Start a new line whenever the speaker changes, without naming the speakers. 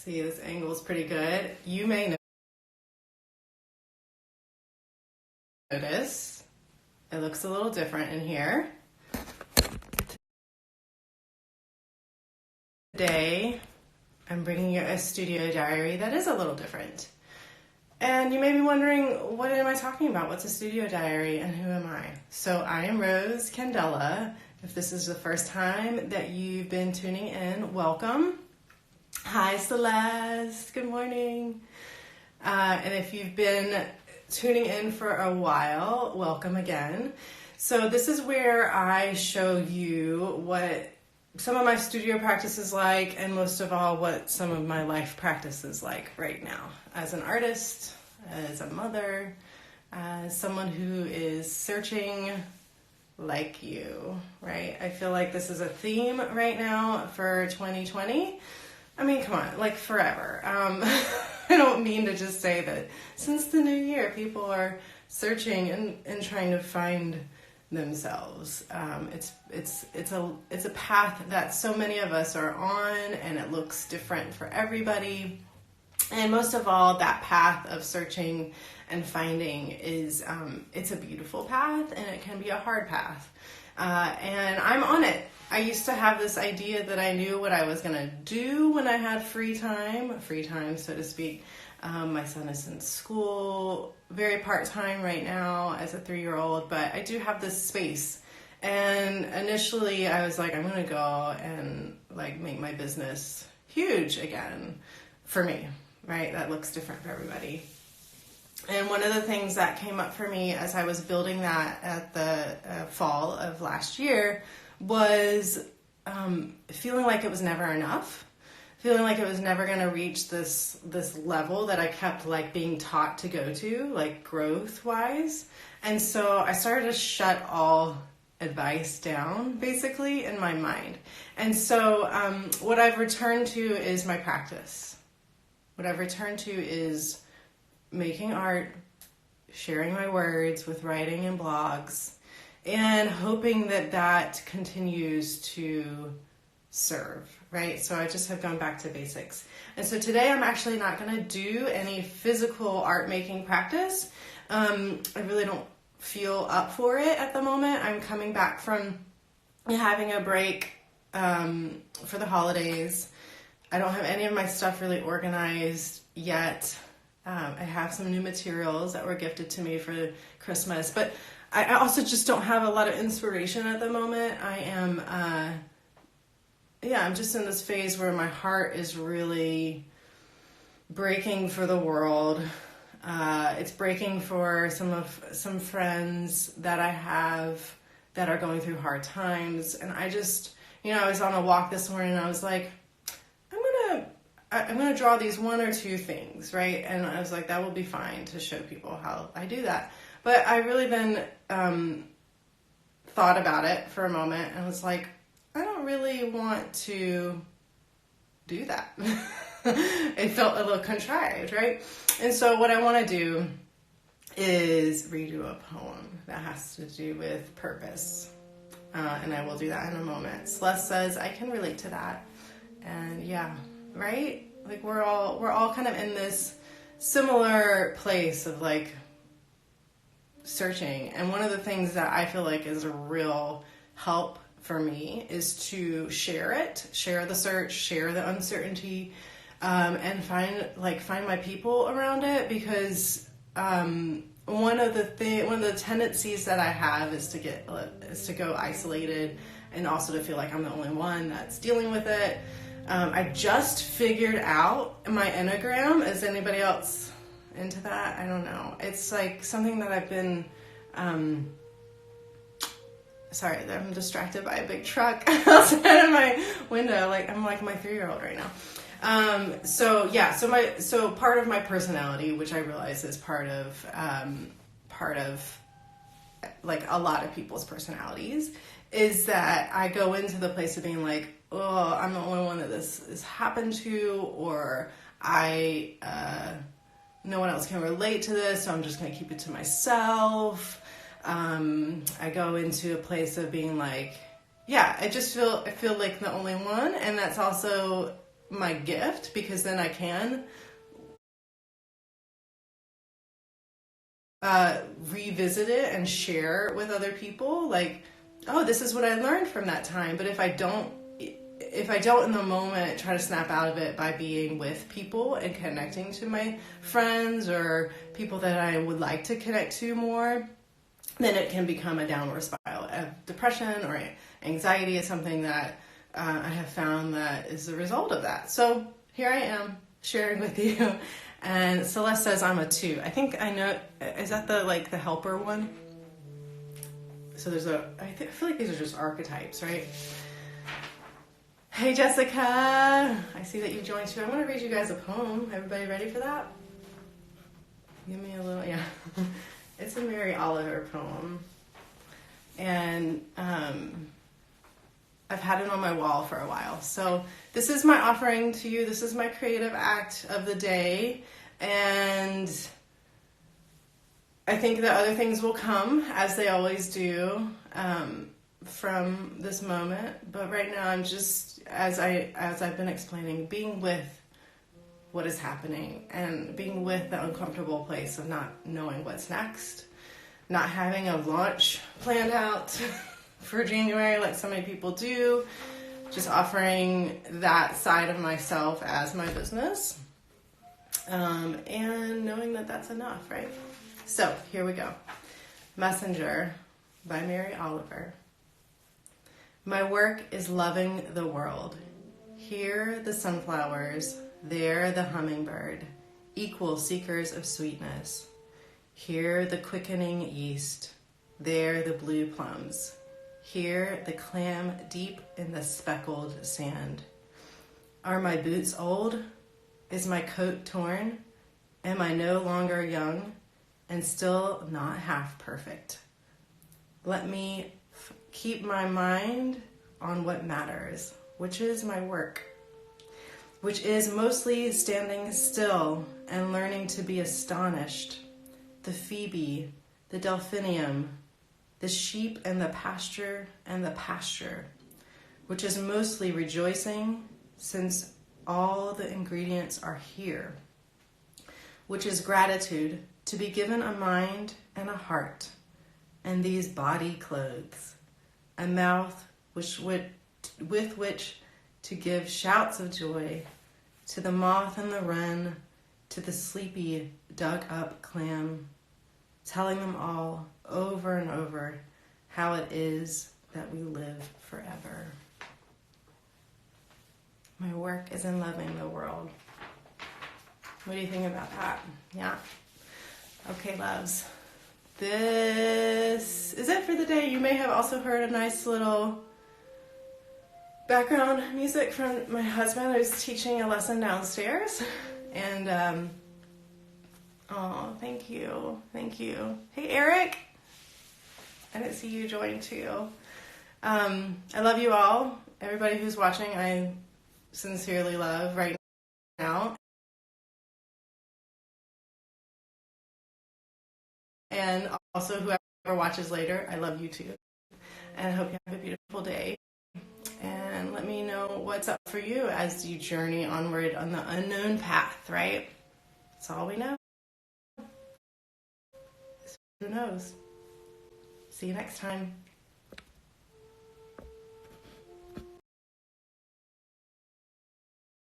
See, this angle is pretty good. You may notice it looks a little different in here. Today, I'm bringing you a studio diary that is a little different. And you may be wondering, what am I talking about? What's a studio diary and who am I? So I am Rose Candela. If this is the first time that you've been tuning in, welcome. Hi Celeste, good morning. And if you've been tuning in for a while, welcome again. So this is where I show you what some of my studio practice is like, and most of all, what some of my life practice is like right now. As an artist, as a mother, as someone who is searching like you, right? I feel like this is a theme right now for 2020. I mean, come on, like forever. I don't mean to just say that since the new year, people are searching and trying to find themselves. It's a path that so many of us are on, and it looks different for everybody. And most of all, that path of searching and finding is it's a beautiful path, and it can be a hard path. And I'm on it. I used to have this idea that I knew what I was going to do when I had free time, so to speak. My son is in school, very part-time right now as a 3-year-old, but I do have this space. And initially I was like, I'm going to go and like make my business huge again for me, right? That looks different for everybody. And one of the things that came up for me as I was building that at the fall of last year was feeling like it was never enough, feeling like it was never going to reach this level that I kept like being taught to go to, like growth wise. And so I started to shut all advice down basically in my mind. And so what I've returned to is my practice. What I've returned to is making art, sharing my words with writing and blogs, and hoping that that continues to serve, right? So I just have gone back to basics. And so today I'm actually not going to do any physical art making practice. I really don't feel up for it at the moment. I'm coming back from having a break for the holidays. I don't have any of my stuff really organized yet. I have some new materials that were gifted to me for Christmas, but I also just don't have a lot of inspiration at the moment. I am, I'm just in this phase where my heart is really breaking for the world. It's breaking for some friends that I have that are going through hard times. And I just, I was on a walk this morning and I was like, I'm going to draw these one or two things, right? And I was like, that will be fine to show people how I do that. But I really then thought about it for a moment and was like, I don't really want to do that. It felt a little contrived, right? And so what I want to do is redo a poem that has to do with purpose. And I will do that in a moment. Celeste says, I can relate to that. And yeah, right? Like we're all kind of in this similar place of like searching. And one of the things that I feel like is a real help for me is to share the search, share the uncertainty, and find my people around it, because one of the tendencies that I have is to go isolated, and also to feel like I'm the only one that's dealing with it. I just figured out my Enneagram. Is anybody else into that? I don't know. It's like something that I've been, sorry, I'm distracted by a big truck outside of my window. Like I'm like my 3-year-old right now. So part of my personality, which I realize is part of like a lot of people's personalities, is that I go into the place of being like, oh, I'm the only one that this has happened to, or no one else can relate to this, so I'm just going to keep it to myself. I go into a place of being like, I feel like the only one, and that's also my gift, because then I can revisit it and share with other people, like, oh, this is what I learned from that time. But if I don't in the moment try to snap out of it by being with people and connecting to my friends or people that I would like to connect to more, then it can become a downward spiral. Depression or anxiety is something that I have found that is the result of that. So here I am sharing with you. And Celeste says I'm a 2. I think I know, is that the helper one? So I feel like these are just archetypes, right? Hey Jessica, I see that you joined too. I'm going to read you guys a poem. Everybody ready for that? Give me a little, yeah. It's a Mary Oliver poem. And I've had it on my wall for a while. So this is my offering to you. This is my creative act of the day. And I think that other things will come, as they always do, from this moment. But right now I'm just, as I've been explaining, being with what is happening and being with the uncomfortable place of not knowing what's next, not having a launch planned out for January like so many people do, just offering that side of myself as my business, and knowing that that's enough, right? So here we go. Messenger by Mary Oliver. My work is loving the world. Here the sunflowers, there the hummingbird, equal seekers of sweetness. Here the quickening yeast, there the blue plums. Here the clam deep in the speckled sand. Are my boots old? Is my coat torn? Am I no longer young and still not half perfect? Let me keep my mind on what matters, which is my work, which is mostly standing still and learning to be astonished. The phoebe, the delphinium, the sheep and the pasture, which is mostly rejoicing since all the ingredients are here, which is gratitude to be given a mind and a heart, and these body clothes, a mouth with which to give shouts of joy to the moth and the wren, to the sleepy dug up clam, telling them all over and over how it is that we live forever. My work is in loving the world. What do you think about that? Yeah? Okay, loves. This is it for the day. You may have also heard a nice little background music from my husband, who's teaching a lesson downstairs. And, oh, thank you. Thank you. Hey, Eric. I didn't see you join too. I love you all. Everybody who's watching, I sincerely love right now. And also whoever watches later, I love you too. And I hope you have a beautiful day. And let me know what's up for you as you journey onward on the unknown path, right? That's all we know. Who knows? See you next time.